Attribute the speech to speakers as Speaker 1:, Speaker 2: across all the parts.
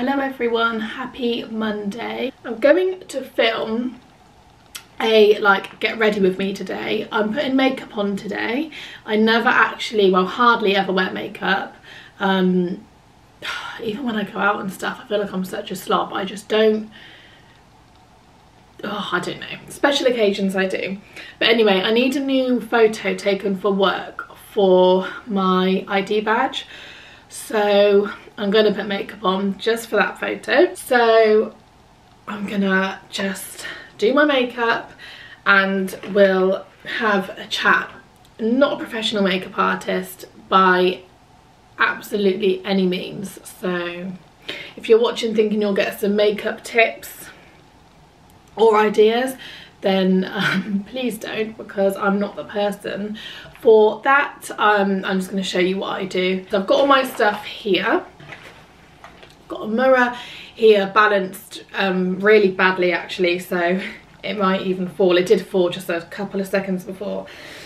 Speaker 1: Hello everyone, happy Monday. I'm going to film a get ready with me today. I'm putting makeup on today. I never actually, well, hardly ever wear makeup. Even when I go out and stuff, I feel like I'm such a slob. I just don't, I don't know. Special occasions I do. But anyway, I need a new photo taken for work for my ID badge. So I'm going to put makeup on just for that photo. So I'm going to just do my makeup and we'll have a chat. Not a professional makeup artist by absolutely any means. So if you're watching thinking you'll get some makeup tips or ideas, then please don't, because I'm not the person for that. I'm just going to show you what I do. So I've got all my stuff here. I've got a mirror here balanced really badly actually, so it might even fall. It did fall just a couple of seconds before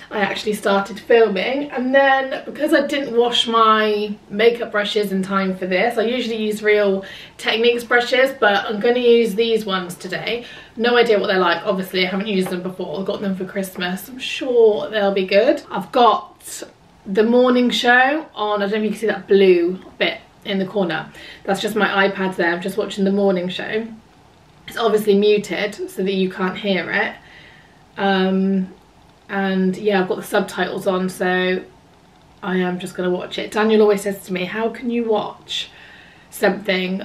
Speaker 1: I actually started filming. And then because I didn't wash my makeup brushes in time for this, I usually use Real Techniques brushes, but I'm going to use these ones today. No idea what they're like, obviously I haven't used them before. I got them for Christmas. I'm sure they'll be good. I've got the morning show on. I don't know if you can see that blue bit in the corner. That's just my iPad there. I'm just watching the morning show. It's obviously muted so that you can't hear it. And yeah, I've got the subtitles on, so I am just going to watch it. Daniel always says to me, how can you watch something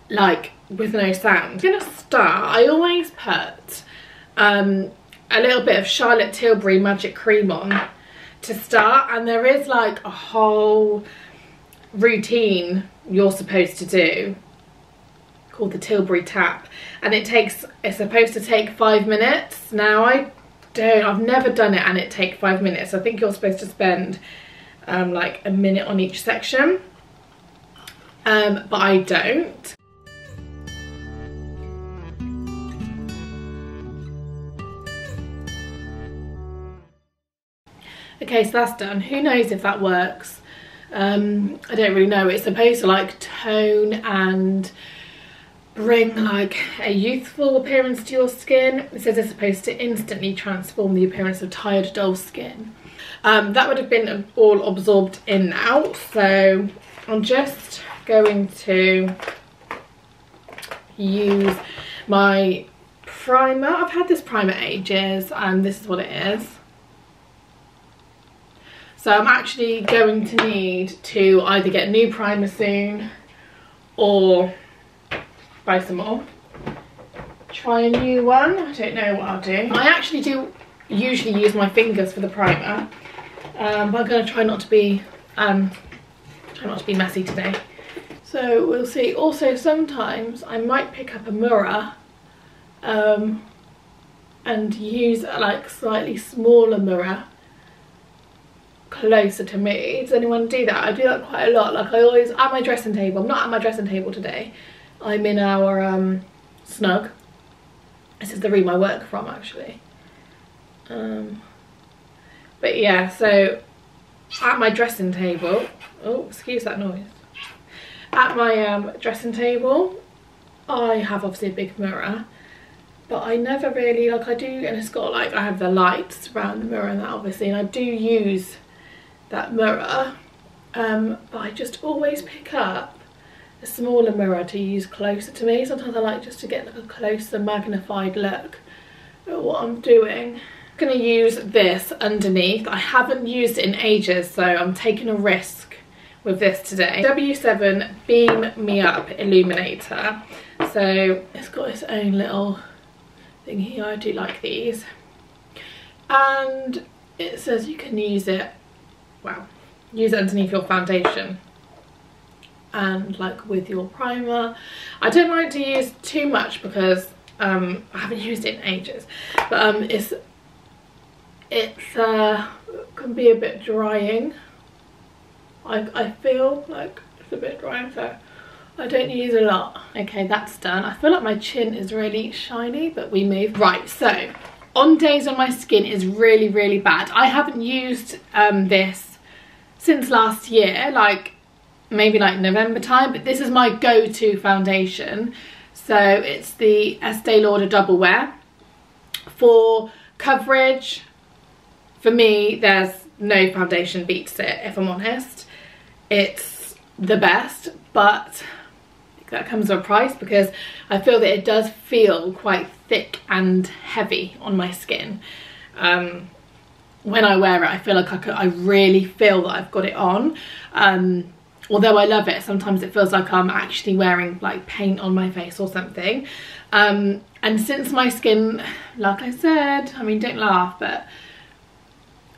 Speaker 1: like with no sound? I'm going to start. I always put a little bit of Charlotte Tilbury Magic Cream on to start, and there is like a whole routine you're supposed to do called the Tilbury tap, and it's supposed to take 5 minutes. Now I've never done it and it takes 5 minutes. I think you're supposed to spend like a minute on each section, but I don't. Okay, so that's done. Who knows if that works? I don't really know. It's supposed to like tone and bring like a youthful appearance to your skin. It says it's supposed to instantly transform the appearance of tired, dull skin. That would have been all absorbed in now, so I'm just going to use my primer. I've had this primer ages and this is what it is. So I'm actually going to need to either get a new primer soon or buy some more. Try a new one. I don't know what I'll do. I actually do usually use my fingers for the primer, but I'm going to try not to be messy today. So we'll see. Also, sometimes I might pick up a mirror and use a like slightly smaller mirror closer to me. Does anyone do that? I do that quite a lot. Like I always at my dressing table. I'm not at my dressing table today. I'm in our snug. This is the room I work from actually. But yeah, so at my dressing table, oh excuse that noise. At my dressing table, I have obviously a big mirror, but I never really, like I do, and it's got like, I have the lights around the mirror and that obviously, and I do use that mirror, but I just always pick up a smaller mirror to use closer to me. Sometimes I like just to get like a closer magnified look at what I'm doing. I'm going to use this underneath. I haven't used it in ages, so I'm taking a risk with this today. W7 Beam Me Up Illuminator. So it's got its own little thing here. I do like these. And it says you can use it, well, use it underneath your foundation and like with your primer. I don't like to use too much because I haven't used it in ages, but it can be a bit drying. I feel like it's a bit drying, so I don't use a lot. Okay, that's done. I feel like my chin is really shiny, but we move. Right, so on days when my skin is really, really bad, I haven't used this since last year. Like maybe like November time, but this is my go-to foundation. So it's the Estee Lauder Double Wear. For coverage, for me, there's no foundation beats it, if I'm honest. It's the best, but that comes at a price, because I feel that it does feel quite thick and heavy on my skin. When I wear it, I feel like I really feel that I've got it on. Although I love it, sometimes it feels like I'm actually wearing like paint on my face or something. And since my skin, like I said, I mean, don't laugh, but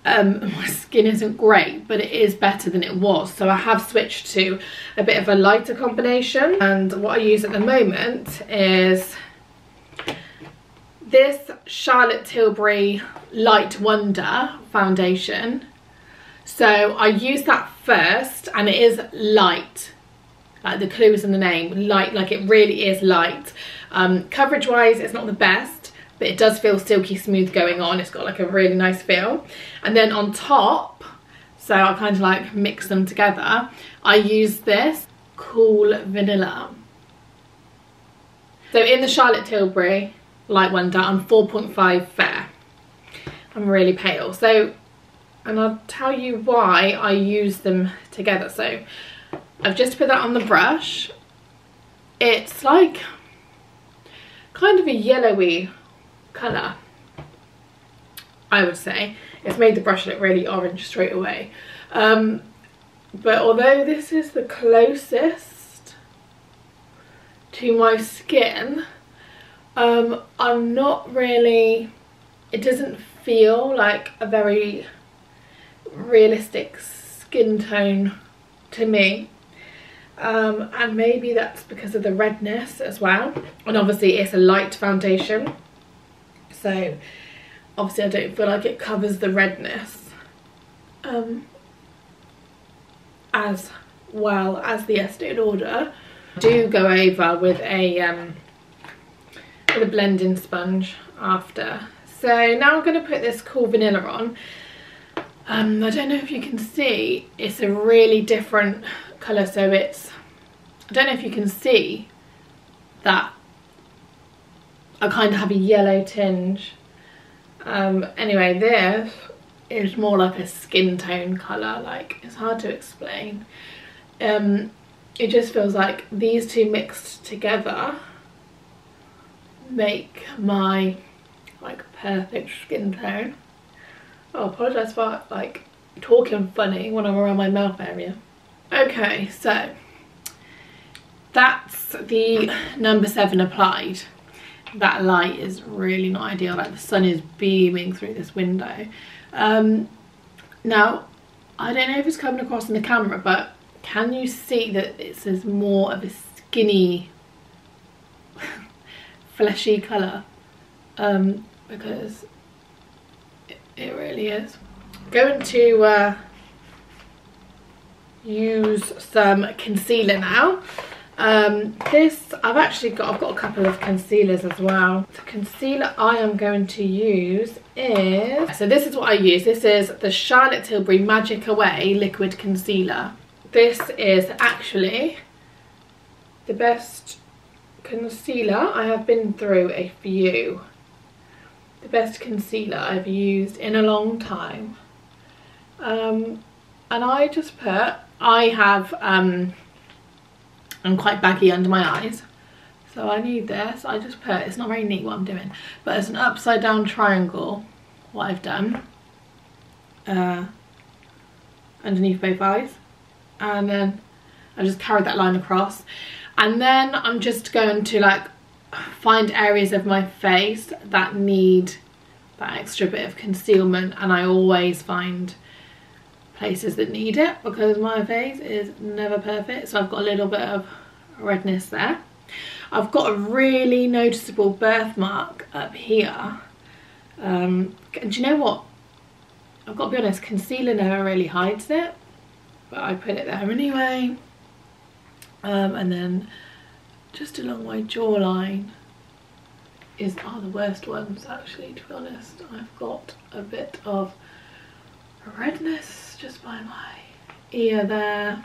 Speaker 1: my skin isn't great, but it is better than it was. So I have switched to a bit of a lighter combination. And what I use at the moment is this Charlotte Tilbury Light Wonder foundation. So I use that first, and it is light. Like the clue is in the name, light, like it really is light. Coverage wise, it's not the best, but it does feel silky smooth going on. It's got like a really nice feel. And then on top, so I kind of like mix them together, I use this Cool Vanilla. So in the Charlotte Tilbury Light Wonder, I'm 4.5 fair. I'm really pale. So, and I'll tell you why I use them together. So I've just put that on the brush. It's like kind of a yellowy colour, I would say. It's made the brush look really orange straight away. But although this is the closest to my skin, I'm not really, it doesn't feel like a very realistic skin tone to me. And maybe that's because of the redness as well. And obviously it's a light foundation, so obviously I don't feel like it covers the redness as well as the Estee Lauder. I do go over with a blending sponge after. So now I'm going to put this Cool Vanilla on. I don't know if you can see, it's a really different colour. So it's, I don't know if you can see that I kind of have a yellow tinge. Anyway, this is more like a skin tone colour, like it's hard to explain. It just feels like these two mixed together make my like perfect skin tone. Oh, I apologise for like talking funny when I'm around my mouth area. Okay, so that's the number 7 applied. That light is really not ideal, like the sun is beaming through this window. Now, I don't know if it's coming across in the camera, but can you see that this is more of a skinny, fleshy colour? Because it really is. Going to use some concealer now. I've got a couple of concealers as well. The concealer I am going to use is, so this is what I use. This is the Charlotte Tilbury Magic Away Liquid Concealer. This is actually the best concealer. I have been through a few. The best concealer I've used in a long time. And I just put, I'm quite baggy under my eyes, so I need this. I just put, it's not very neat what I'm doing, but it's an upside down triangle, what I've done, underneath both eyes, and then I just carried that line across. And then I'm just going to like find areas of my face that need that extra bit of concealment, and I always find places that need it because my face is never perfect. So I've got a little bit of redness there. I've got a really noticeable birthmark up here. And do you know what? I've got to be honest, concealer never really hides it, but I put it there anyway. And then just along my jawline are the worst ones actually, to be honest. I've got a bit of redness just by my ear there,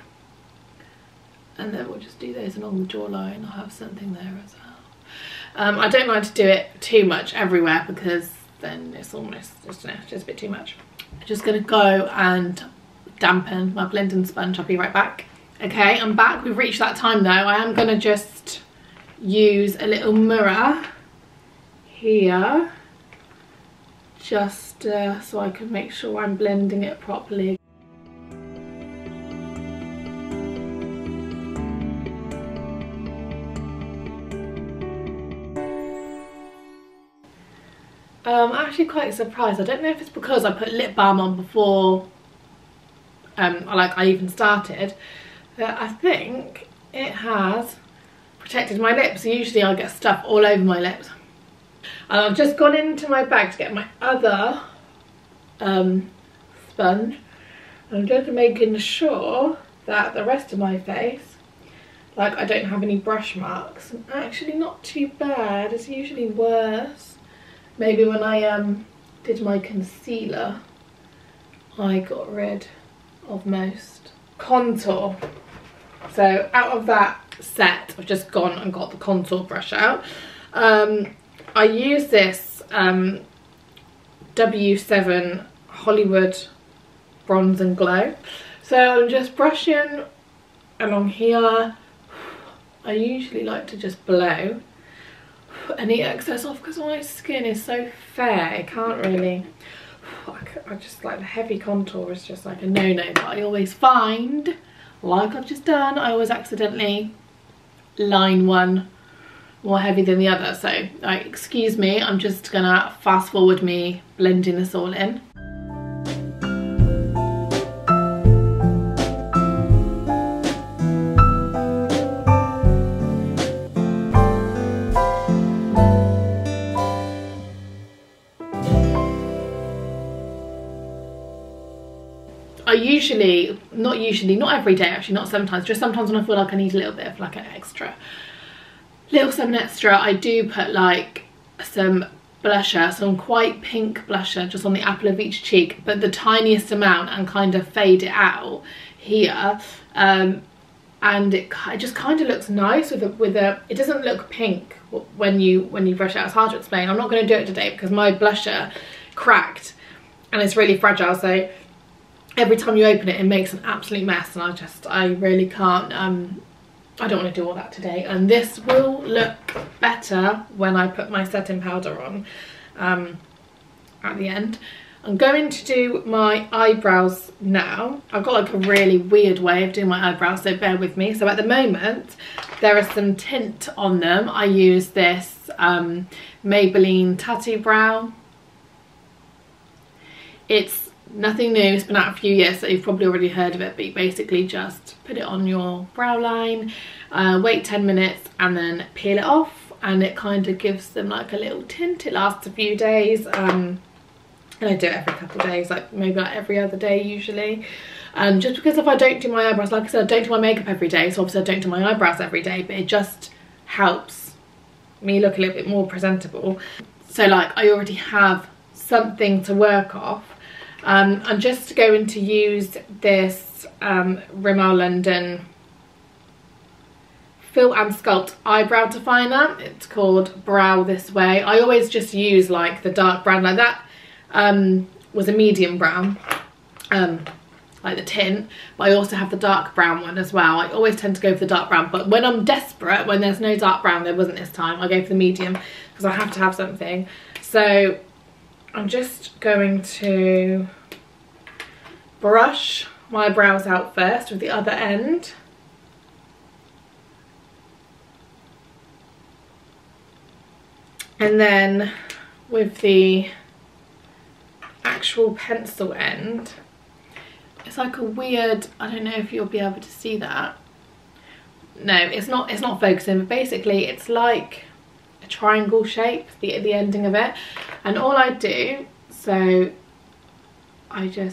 Speaker 1: and then we'll just do those along the jawline. I'll have something there as well. I don't like to do it too much everywhere because then it's almost just a bit too much. I'm just going to go and dampen my blending sponge. I'll be right back. Okay, I'm back. We've reached that time though. I am going to just use a little mirror here just so I can make sure I'm blending it properly. I'm actually quite surprised. I don't know if it's because I put lip balm on before I even started, but I think it has protected my lips. Usually I get stuff all over my lips. I've just gone into my bag to get my other sponge. I'm just making sure that the rest of my face, like, I don't have any brush marks. Actually not too bad. It's usually worse. Maybe when I did my concealer, I got rid of most. Contour. So out of that set, I've just gone and got the contour brush out. I use this W7 Hollywood Bronze and Glow. So I'm just brushing along here. I usually like to just blow any excess off because my skin is so fair. It can't really, I just like the heavy contour is just like a no-no, but I always find, like I've just done, I always accidentally line one more heavy than the other. So excuse me, I'm just gonna fast forward me blending this all in. Not every day actually, not sometimes, just sometimes when I feel like I need a little bit of like an extra, something extra, I do put like some blusher, some quite pink blusher just on the apple of each cheek, but the tiniest amount, and kind of fade it out here, and it just kind of looks nice with a, it doesn't look pink when you brush it out. It's hard to explain. I'm not going to do it today because my blusher cracked and it's really fragile, so every time you open it, it makes an absolute mess, and I really can't, I don't want to do all that today. And this will look better when I put my setting powder on at the end. I'm going to do my eyebrows now. I've got like a really weird way of doing my eyebrows, so bear with me. So at the moment, there is some tint on them. I use this Maybelline Tattoo Brow. It's nothing new, it's been out a few years, so you've probably already heard of it, but you basically just put it on your brow line, wait 10 minutes and then peel it off, and it kind of gives them like a little tint. It lasts a few days, and I do it every couple of days, like maybe like every other day usually. Just because if I don't do my eyebrows, like I said, I don't do my makeup every day, so obviously I don't do my eyebrows every day, but it just helps me look a little bit more presentable. So like I already have something to work off. I'm just going to use this Rimmel London Fill and Sculpt Eyebrow Definer. It's called Brow This Way. I always just use like the dark brown, like that was a medium brown, like the tint, but I also have the dark brown one as well. I always tend to go for the dark brown, but when I'm desperate, when there's no dark brown, there wasn't this time, I go for the medium because I have to have something. So I'm just going to brush my brows out first with the other end. And then with the actual pencil end, it's like a weird, I don't know if you'll be able to see that. No, it's not focusing, but basically it's like a triangle shape, the ending of it. And all I do, so I do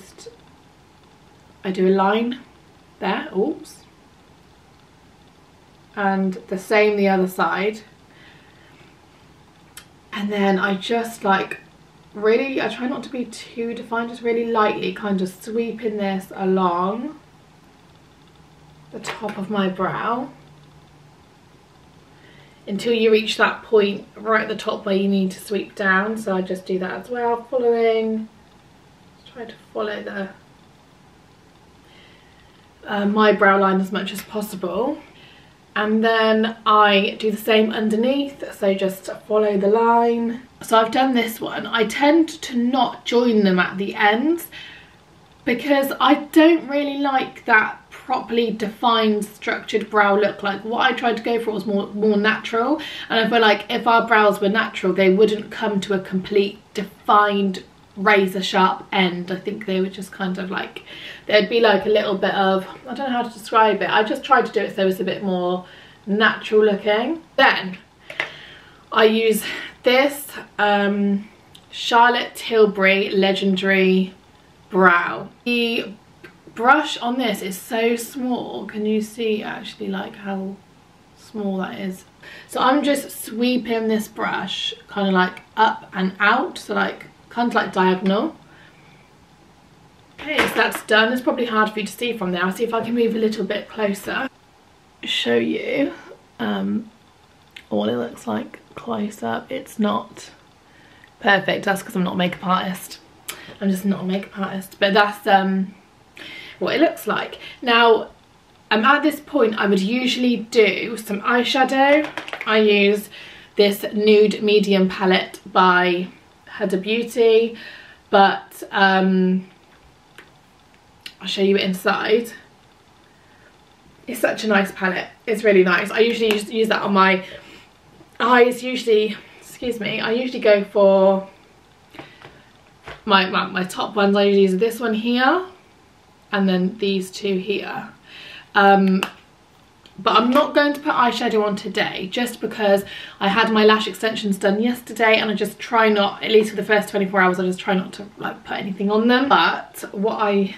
Speaker 1: a line there, oops, and the same the other side, and then I just like really, I try not to be too defined, just really lightly kind of sweeping this along the top of my brow until you reach that point right at the top where you need to sweep down. So I just do that as well, try to follow the my brow line as much as possible. And then I do the same underneath, so just follow the line. So I've done this one. I tend to not join them at the ends because I don't really like that properly defined structured brow look. Like what I tried to go for was more natural, and I feel like if our brows were natural they wouldn't come to a complete defined razor sharp end. I think they would just kind of like, there'd be like a little bit of, I don't know how to describe it, I just tried to do it so it's a bit more natural looking. Then I use this Charlotte Tilbury Legendary Brow. The brush on this is so small, can you see actually like how small that is? So I'm just sweeping this brush kind of like up and out, so like kind of like diagonal. Okay, so that's done. It's probably hard for you to see from there. I'll see if I can move a little bit closer, show you what it looks like close up. It's not perfect, that's because I'm not a makeup artist. I'm just not a makeup artist, but that's what it looks like. Now at this point I would usually do some eyeshadow. I use this nude medium palette by Huda Beauty, but I'll show you it inside. It's such a nice palette, it's really nice. I usually use that on my eyes. I usually go for my top ones. I usually use this one here and then these two here. But I'm not going to put eyeshadow on today just because I had my lash extensions done yesterday and I just try not, at least for the first 24 hours, I just try not to like put anything on them. But what I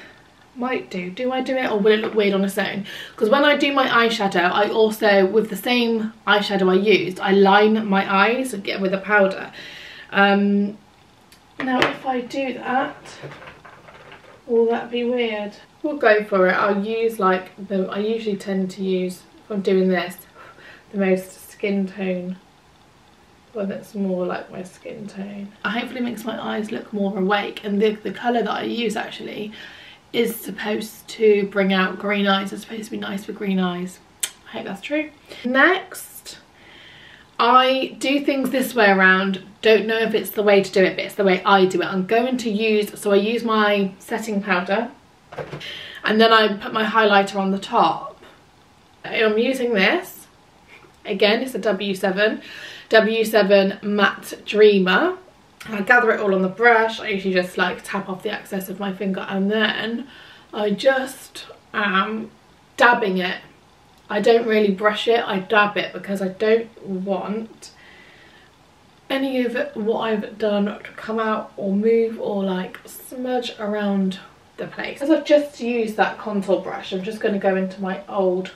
Speaker 1: might do I do it or will it look weird on its own? Because when I do my eyeshadow, I also, with the same eyeshadow I used, I line my eyes and get with a powder. Now if I do that, will that be weird? We'll go for it. I'll use like I usually tend to use, if I'm doing this, the most skin tone one that's more like my skin tone. It hopefully makes my eyes look more awake, and the colour that I use actually is supposed to bring out green eyes. It's supposed to be nice for green eyes. I hope that's true. Next, I do things this way around. Don't know if it's the way to do it, but it's the way I do it. I'm going to use, so I use my setting powder and then I put my highlighter on the top. I'm using this, again it's a W7 Matte Dreamer. I gather it all on the brush. I usually just like tap off the excess of my finger and then I just am dabbing it. I don't really brush it, I dab it because I don't want any of it, what I've done, to come out or move or like smudge around the place. As I've just used that contour brush, I'm just going to go into my old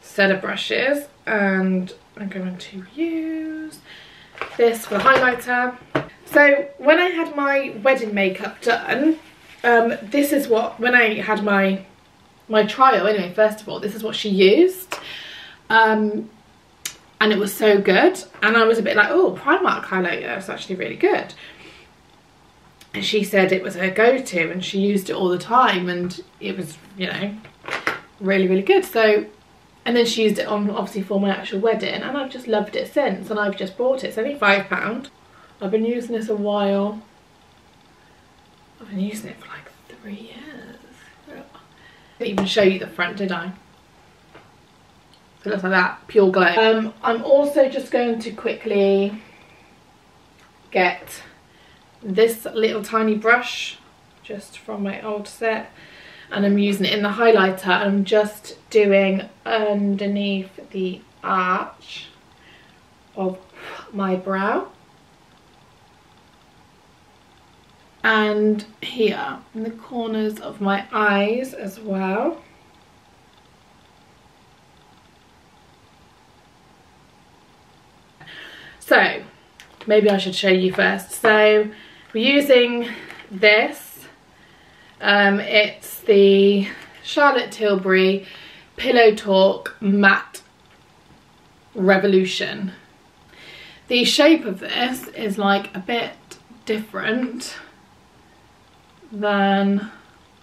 Speaker 1: set of brushes and I'm going to use this for the highlighter. So when I had my wedding makeup done, this is what, when I had my trial anyway, first of all, this is what she used. And it was so good. And I was a bit like, oh, Primark highlighter is actually really good. And she said it was her go-to and she used it all the time and it was, you know, really, really good. So, and then she used it on, obviously, for my actual wedding, and I've just loved it since, and I've just bought it. It's only £5. I've been using this a while. I've been using it for like 3 years. I didn't even show you the front, did I? So it looks like that, pure glow. I'm also just going to quickly get this little tiny brush just from my old set, and I'm using it in the highlighter. I'm just doing underneath the arch of my brow and here in the corners of my eyes as well. So maybe I should show you first. So we're using this, it's the Charlotte Tilbury Pillow Talk Matte Revolution. The shape of this is like a bit different than,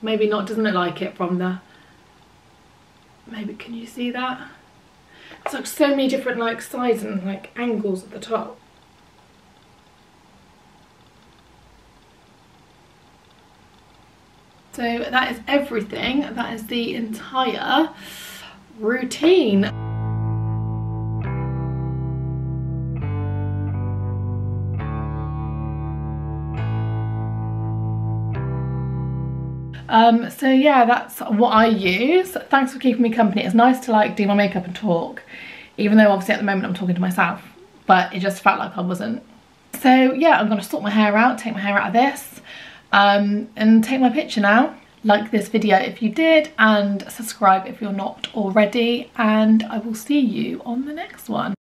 Speaker 1: maybe not, doesn't it like it from the, maybe can you see that? It's like so many different like sides and like angles at the top. So that is everything. That is the entire routine. So yeah, that's what I use. Thanks for keeping me company. It's nice to like do my makeup and talk, even though obviously at the moment I'm talking to myself, but it just felt like I wasn't. So yeah, I'm gonna sort my hair out, take my hair out of this, and take my picture now. Like this video if you did, and subscribe if you're not already, and I will see you on the next one.